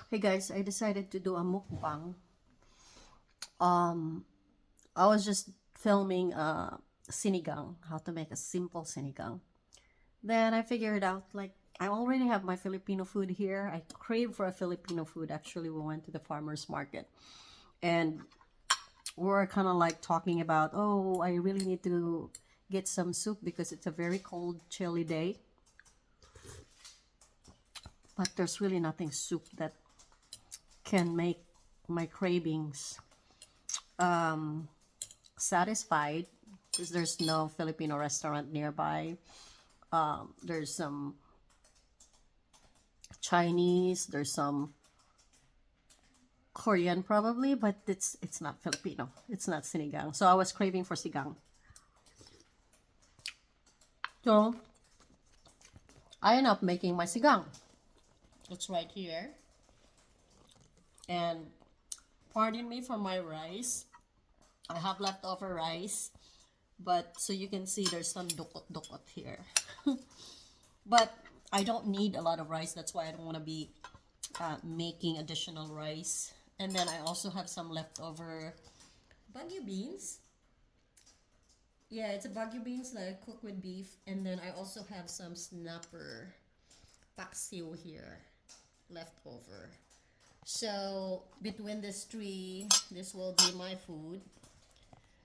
Hey guys, I decided to do a mukbang. I was just filming sinigang, how to make a simple sinigang. Then I figured out like I already have my Filipino food here. I crave for a Filipino food. Actually, we went to the farmer's market and we were kind of like talking about, oh, I really need to get some soup because it's a very cold, chilly day. But there's really nothing soup that can make my cravings satisfied because there's no Filipino restaurant nearby. There's some Chinese, there's some Korean probably, but it's not Filipino. It's not sinigang. So I was craving for sigang. So I end up making my sigang. It's right here. And pardon me for my rice. I have leftover rice, but so you can see there's some dukot here. But I don't need a lot of rice. That's why I don't want to be making additional rice. And then I also have some leftover Baguio beans. Yeah, it's a Baguio beans that I cook with beef. And then I also have some snapper paksiw here left over. So between these three, this will be my food.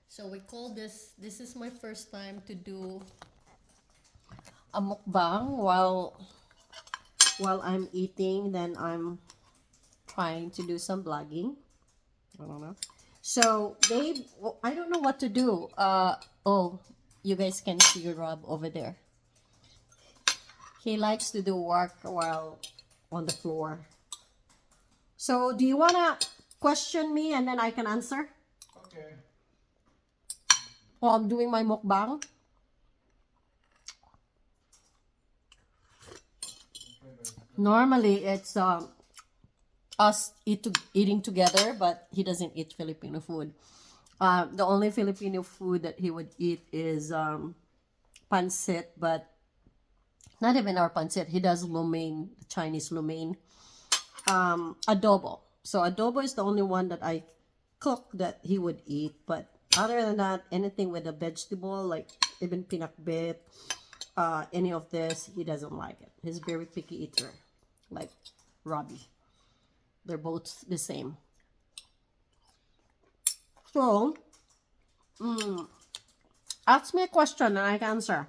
So we call this is my first time to do a mukbang while I'm eating. Then I'm trying to do some vlogging. I don't know. So babe, I don't know what to do. Oh, you guys can see Rob over there. He likes to do work while on the floor. So do you wanna question me and then I can answer? Okay. While I'm doing my mukbang. Normally it's us eating together, but he doesn't eat Filipino food. The only Filipino food that he would eat is pancit, but not even our pancit. He does lo mein, Chinese lo mein. Adobo. So adobo is the only one that I cook that he would eat. But other than that, anything with a vegetable, like even pinakbet, any of this, he doesn't like it. He's a very picky eater, like Robbie. They're both the same. So, ask me a question and I can answer.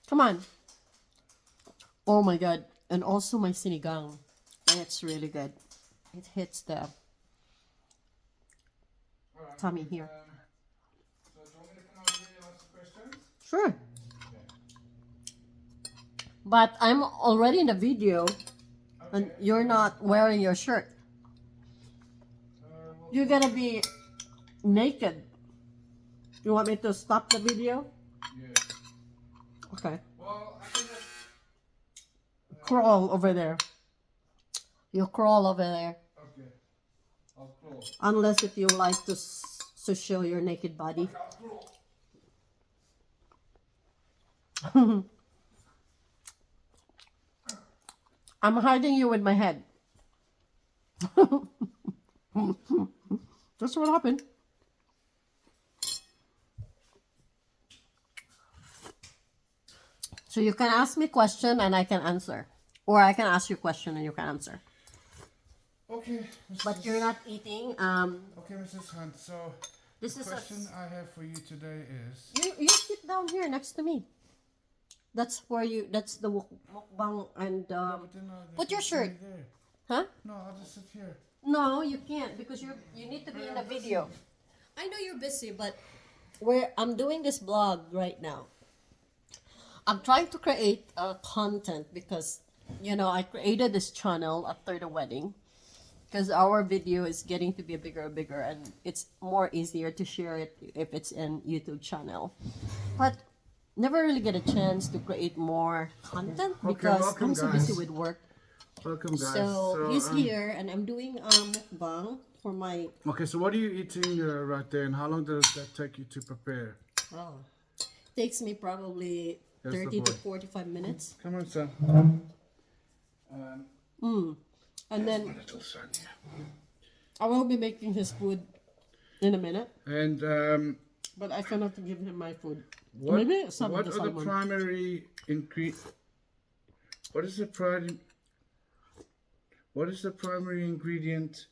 Come on. Oh my god. And also my sinigang. It's really good. It hits the tummy here. So do you want me to come out here and ask questions? Sure. But I'm already in the video and you're not wearing your shirt. You're gonna be naked. You want me to stop the video? Yeah. Okay. Well, I can just... Crawl over there. You crawl over there. Okay. I'll crawl. Unless if you like to show your naked body. Okay, I'll crawl. I'm hiding you with my head. That's what happened. So you can ask me a question and I can answer. Or I can ask you a question and you can answer. Okay. But you're not eating. Okay, Mrs. Hunt. So This the is question I have for you today is... you sit down here next to me. That's where you. That's the mukbang and But then, put your there's shirt. somebody there. Huh? No, I'll just sit here. No, you can't because you need to be in the video. I know you're busy, but I'm doing this vlog right now. I'm trying to create content because I created this channel after the wedding because our video is getting to be bigger and bigger, and it's more easier to share it if it's in YouTube channel. But never really get a chance to create more content because welcome, I'm so busy guys. with work. Welcome, guys. So he's here, and I'm doing mukbang for my. Okay, so what are you eating right there, and how long does that take you to prepare? Oh, takes me probably That's the 30 to boy. 45 minutes. Come on, son. And then My little son, yeah. I will be making his food in a minute, And but I cannot give him my food. what, Maybe some what of the are the salmon. primary ingredient? What is the primary ingredient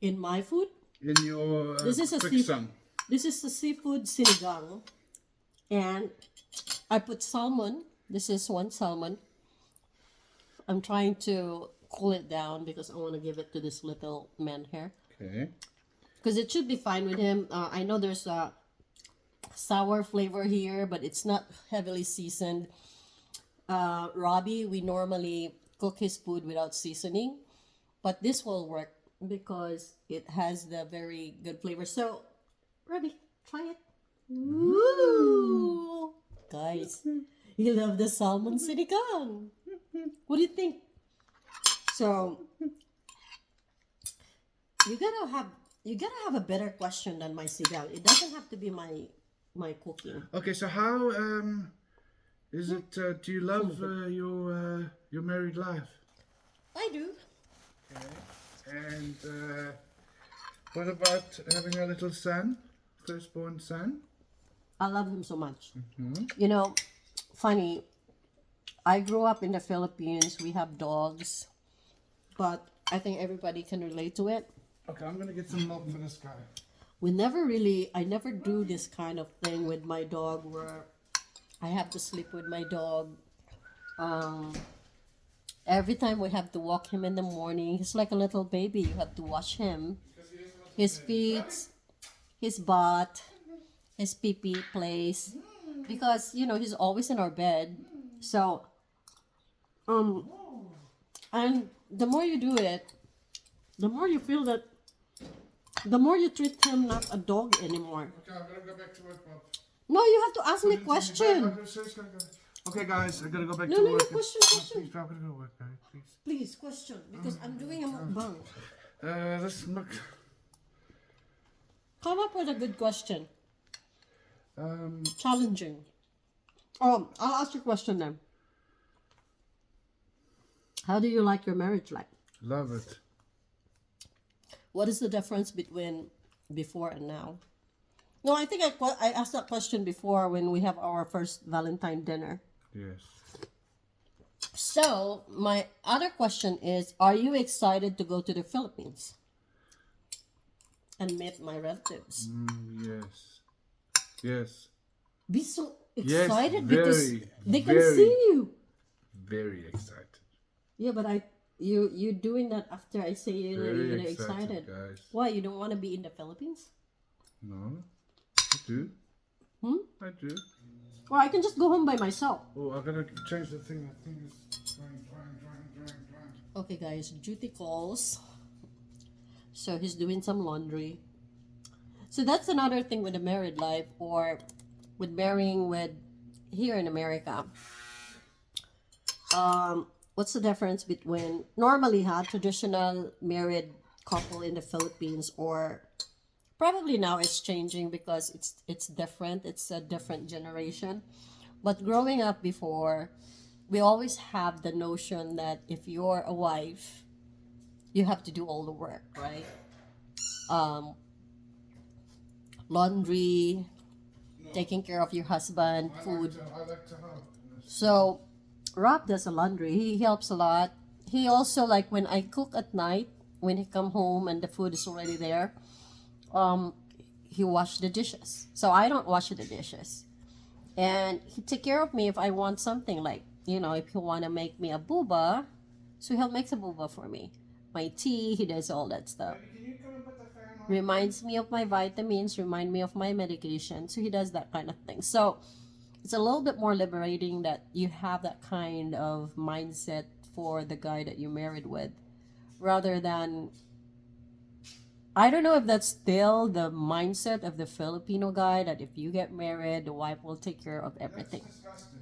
In my food, in your This is a quick sun? this is the seafood sinigang, and I put salmon. This is one salmon. I'm trying to cool it down because I want to give it to this little man here. Okay. Because it should be fine with him. I know there's a sour flavor here, but it's not heavily seasoned. Robbie, we normally cook his food without seasoning, but this will work because it has the very good flavor. So, Robbie, try it. Ooh. Guys, you love the salmon sinigang. What do you think? So, you gotta have a better question than my sigang. It doesn't have to be my cooking. Okay, so how is it? Do you love your married life? I do. Okay. And what about having a little son, firstborn son? I love him so much. You know, funny, I grew up in the Philippines. We have dogs, but I think everybody can relate to it. Okay, I'm gonna get some milk for this guy. I never do this kind of thing with my dog where I have to sleep with my dog. Every time we have to walk him in the morning, he's like a little baby. You have to wash him, his feet, his butt, his pee-pee place, because you know he's always in our bed. So, and the more you do it, the more you feel that, the more you treat him not a dog anymore. Okay, I'm gonna go back to work, Bob. No, you have to ask me question. Okay, guys, I gotta go back No, to no, work. question. Please, Bob, I'm gonna go work, guys. Please. Please, question, because I'm doing a mukbang. This milk. Come up with a good question. Um, Challenging. I'll ask you a question then. How do you like your marriage life? love it. What is the difference between before and now? No, I think I asked that question before when we have our first Valentine dinner. Yes. So, my other question is, are you excited to go to the Philippines and meet my relatives? Yes. Yes. Be so Yes, excited because very, they can very. see you. Very excited. Yeah, but you doing that after I say you're Very excited. guys. Why, you don't want to be in the Philippines? No, I do. I do. Or I can just go home by myself. Oh, I gotta change the thing. That thing is drying. Okay, guys, duty calls. So he's doing some laundry. So that's another thing with the married life, or with marrying with here in America. What's the difference between normally traditional married couple in the Philippines, or probably now it's changing because it's different. It's a different generation. But growing up before, we always have the notion that if you're a wife, you have to do all the work, right? Laundry, taking care of your husband, food. I like to help. So Rob does the laundry. He helps a lot. He also, like when I cook at night, when he come home and the food is already there, he wash the dishes. So I don't wash the dishes. And he take care of me if I want something, like, you know, if he want to make me a boba, so he'll make a boba for me. My tea, he does all that stuff. Can you come and put the fan on? Reminds me of my vitamins, remind me of my medication. So he does that kind of thing. So it's a little bit more liberating that you have that kind of mindset for the guy that you married with, rather than, I don't know if that's still the mindset of the Filipino guy, that if you get married, the wife will take care of everything. That's disgusting.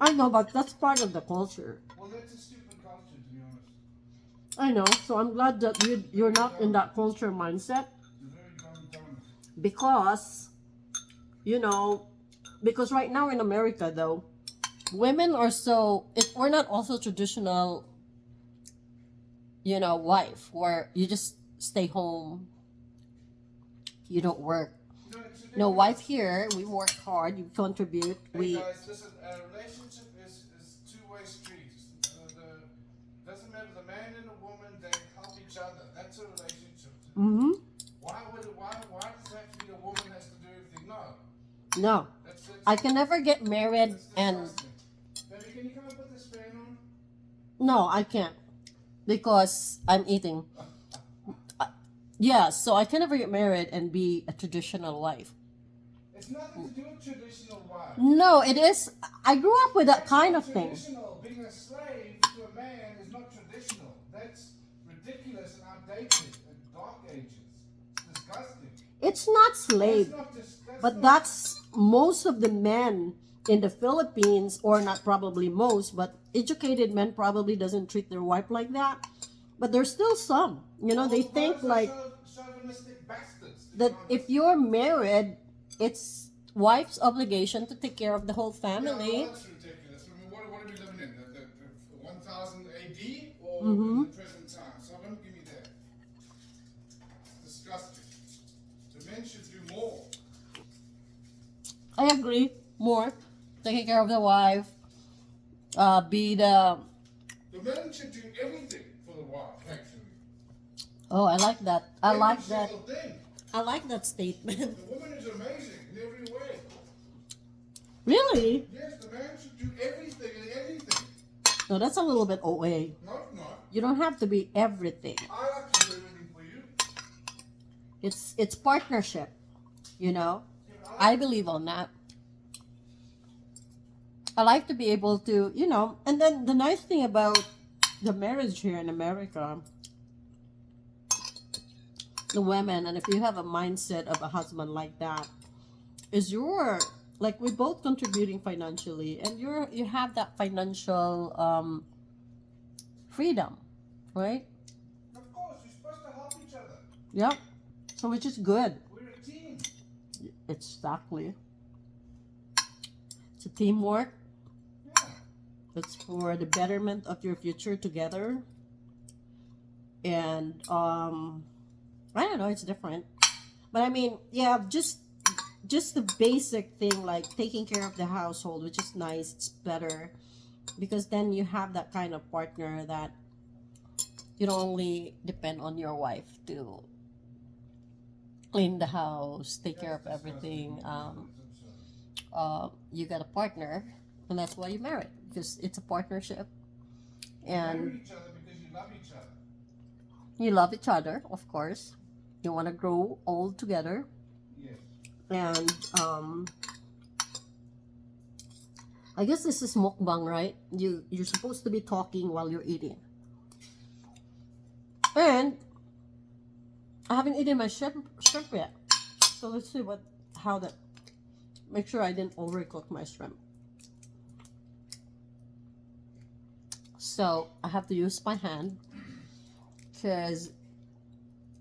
I know, but that's part of the culture. Well, that's a stupid culture, to be honest. I know, so I'm glad that you're not in that culture mindset, It's very dumb. because, you know, Because right now in America, though, women are so, if we're not also traditional, wife, where you just stay home, you don't work. No, wife here, we work hard, we contribute, Hey guys, listen, a relationship is two-way street. Doesn't matter the man and the woman, they help each other. That's a relationship. Mm-hmm. Why does it have to be the woman has to do everything? No. I can never get married and... Baby, can you come and put this fan on? No, I can't. Because I'm eating. Yeah, so I can never get married and be a traditional wife. It's nothing to do with traditional wife. No, it is. I grew up with that kind of thing. Traditional. Being a slave to a man is not traditional. That's ridiculous and outdated in dark ages. It's disgusting. It's not slave. But that's most of the men in the Philippines, or not probably most, but educated men probably doesn't treat their wife like that. But there's still some. They think like chauvinistic bastards. that if you're married, it's wife's obligation to take care of the whole family. Yeah, that's ridiculous. I mean, what are we living in? The 1000 AD or in the present time? Someone give me that. It's disgusting. The men should do more. I agree. More. Taking care of the wife. Be the... The men should do everything for the wife, actually. Oh, I like that. I like that. Thing. I like that statement. The woman is amazing in every way. Really? Yes, the man should do everything and anything. No, that's a little bit OA. Not. You don't have to be everything. I like to do everything for you. It's partnership. I believe on that. I like to be able to, and then the nice thing about the marriage here in America, the women, and if you have a mindset of a husband like that, is you're like, we're both contributing financially, and you have that financial freedom, right? Of course, you're supposed to help each other. Yep. So which is good. We're a team. Exactly. It's a teamwork. Yeah. It's for the betterment of your future together. And I don't know, it's different. But I mean, yeah, just the basic thing, like taking care of the household, which is nice, it's better. Because then you have that kind of partner that you don't only depend on your wife to clean the house, take care of everything. You got a partner, and that's why you married, because it's a partnership. And you marry each other because you love each other. You love each other, of course. You want to grow old together. Yes. And I guess this is mukbang, right? You're supposed to be talking while you're eating. And I haven't eaten my shrimp yet. So let's see make sure I didn't overcook my shrimp. So I have to use my hand, because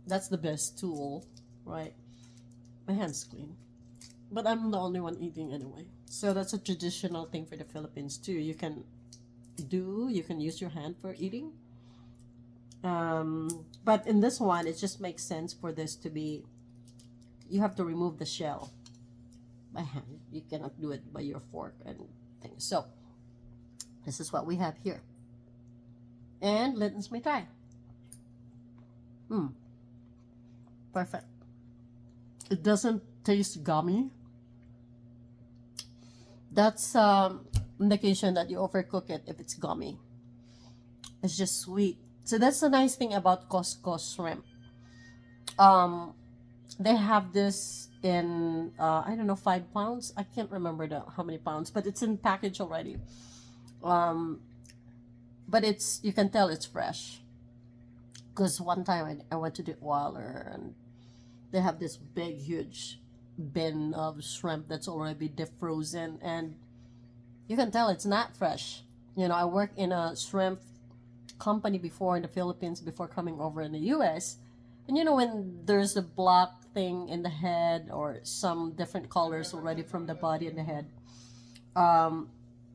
that's the best tool, right? My hand's clean. But I'm the only one eating anyway. So that's a traditional thing for the Philippines too. You can use your hand for eating. But in this one, it just makes sense for this to be, you have to remove the shell by hand. You cannot do it by your fork and things. So this is what we have here. And let me try. Perfect. It doesn't taste gummy. That's indication that you overcook it if it's gummy. It's just sweet. So that's the nice thing about Costco shrimp. They have this in I don't know, 5 pounds. I can't remember how many pounds, but it's in package already. But you can tell it's fresh. Because one time I went to the Waller, and they have this big, huge bin of shrimp that's already defrozen, and you can tell it's not fresh. I worked in a shrimp company before in the Philippines before coming over in the US, And you know when there's a black thing in the head or some different colors already from the body and the head,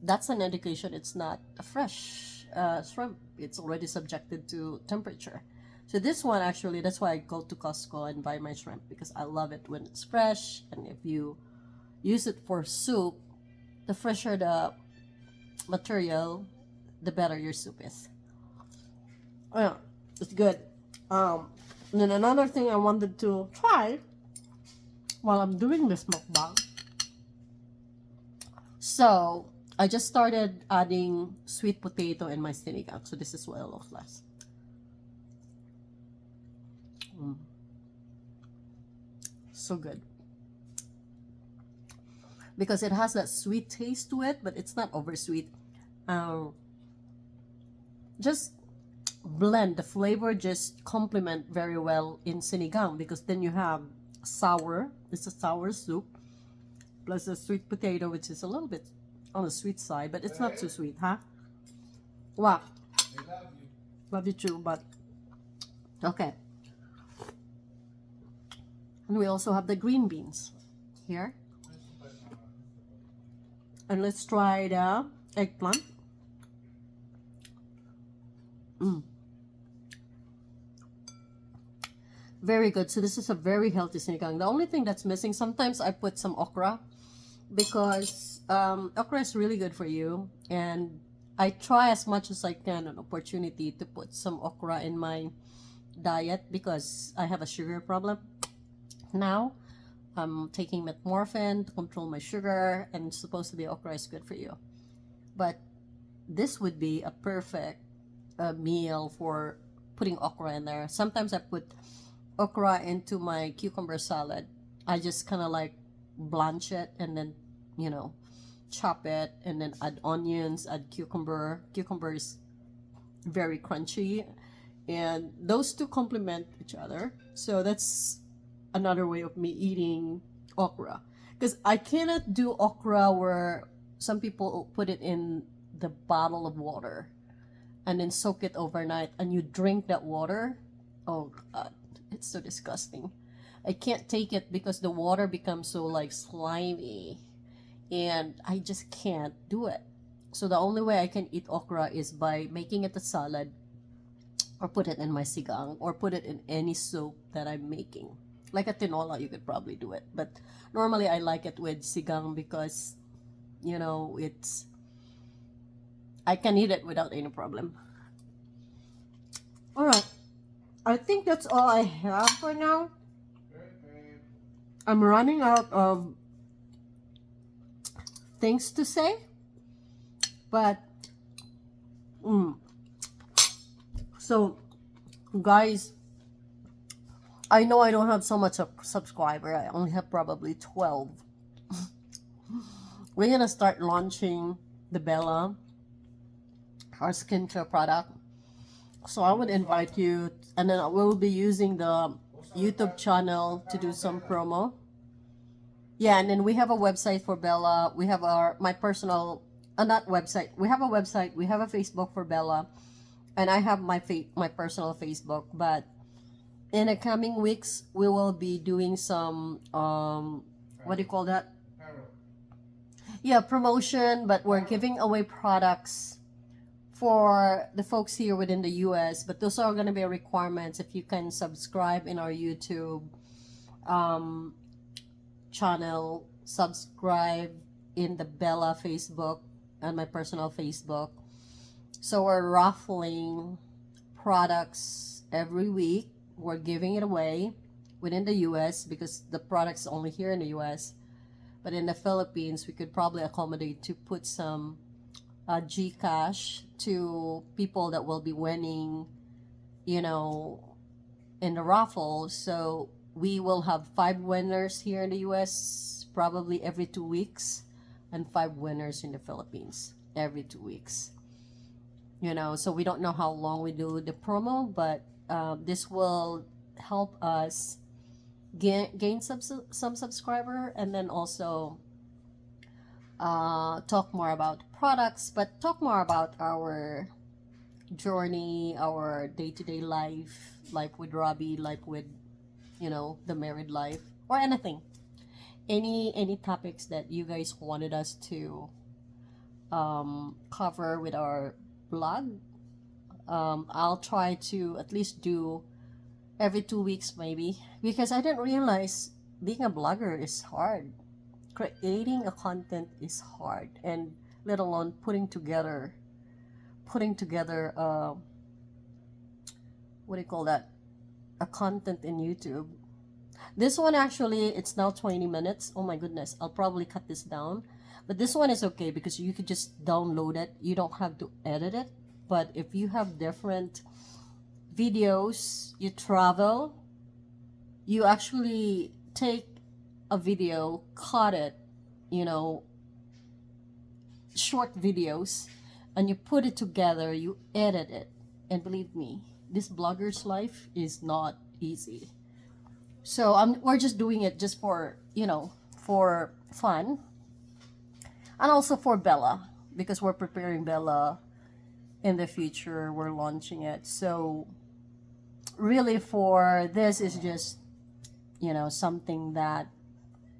that's an indication it's not a fresh shrimp. It's already subjected to temperature. So this one actually, that's why I go to Costco and buy my shrimp, because I love it when it's fresh. And if you use it for soup, the fresher the material, the better your soup is. Oh, yeah, it's good. And then another thing I wanted to try while I'm doing this mukbang. So I just started adding sweet potato in my sinigang. So this is what it looks like. So good. Because it has that sweet taste to it, but it's not over sweet. Just blend the flavor, just complement very well in sinigang, because then you have sour, it's a sour soup, plus a sweet potato, which is a little bit on the sweet side, but it's not too sweet, huh? Wow. They love you. Love you too, but okay. And we also have the green beans here. And let's try the eggplant. Very good. So this is a very healthy sinigang. The only thing that's missing, sometimes I put some okra, because okra is really good for you, and I try as much as I can an opportunity to put some okra in my diet, because I have a sugar problem now. I'm taking metformin to control my sugar, and it's supposed to be okra is good for you. But this would be a perfect meal for putting okra in there. Sometimes I put okra into my cucumber salad. I just kind of like blanch it and then, you know, chop it and then add onions, add cucumber. Cucumber is very crunchy, and those two complement each other. So that's another way of me eating okra, because I cannot do okra where some people put it in the bottle of water and then soak it overnight and you drink that water. Oh God, it's so disgusting. I can't take it because the water becomes so like slimy, and I just can't do it. So the only way I can eat okra is by making it a salad, or put it in my sigang, or put it in any soup that I'm making. Like a tinola, you could probably do it. But normally I like it with sigang because, you know, I can eat it without any problem. Alright. I think that's all I have for now. I'm running out of things to say. But, so, guys, I know I don't have so much of subscriber. I only have probably 12. We're gonna start launching the Bella, our skincare product. So I would invite you, and then we'll be using the YouTube channel to do some promo. Yeah, and then we have a website for Bella. We have my personal, not website. We have a website. We have a Facebook for Bella, and I have my personal Facebook. But in the coming weeks, we will be doing some what do you call that? Yeah, promotion. But we're giving away products for the folks here within the US, but those are going to be requirements. If you can subscribe in our YouTube channel, subscribe in the Bella Facebook and my personal Facebook. So we're raffling products every week. We're giving it away within the US because the product's only here in the US. But in the Philippines, we could probably accommodate to put some Gcash to people that will be winning, you know, in the raffle. So we will have 5 winners here in the US probably every 2 weeks, and 5 winners in the Philippines every 2 weeks. You know, so we don't know how long we do the promo, but this will help us gain some subscriber, and then also talk more about products, but talk more about our journey, our day-to-day life, like with Robbie, like with, the married life, or anything. Any topics that you guys wanted us to cover with our blog. I'll try to at least do every 2 weeks maybe, because I didn't realize being a blogger is hard. Creating a content is hard, and let alone putting together what do you call that, a content in YouTube. This one actually, it's now 20 minutes. Oh my goodness, I'll probably cut this down. But this one is okay because you could just download it. You don't have to edit it. But if you have different videos, you travel, you actually take a video, cut it, short videos, and you put it together, you edit it. And believe me, this blogger's life is not easy. So we're just doing it just for fun, and also for Bella, because we're preparing Bella in the future. We're launching it. So really, for this is just something that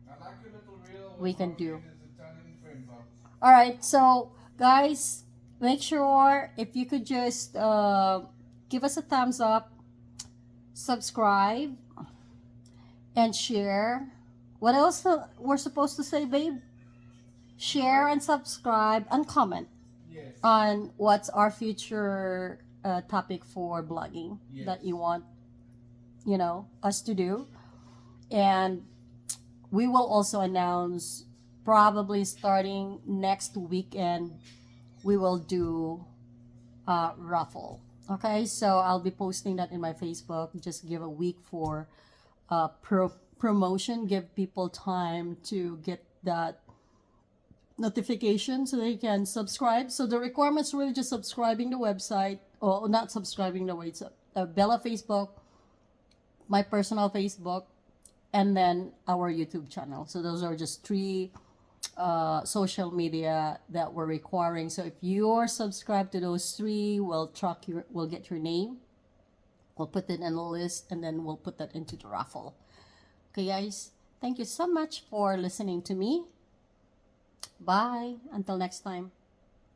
I like your little reel. we can do. His Italian friend, Bob. All right, so guys, make sure if you could just give us a thumbs up, subscribe, and share. What else we're supposed to say, babe? Share and subscribe and comment Yes. on what's our future topic for blogging Yes. that you want, us to do. And we will also announce, probably starting next weekend, we will do a raffle. Okay, so I'll be posting that in my Facebook. Just give a week for promotion, give people time to get that notification so they can subscribe. So the requirements really just subscribing the website, or not subscribing the website, Bella Facebook, my personal Facebook, and then our YouTube channel. So those are just three social media that we're requiring. So if you're subscribed to those three, we'll get your name, we'll put it in a list, and then we'll put that into the raffle. Okay, guys, thank you so much for listening to me. Bye until next time.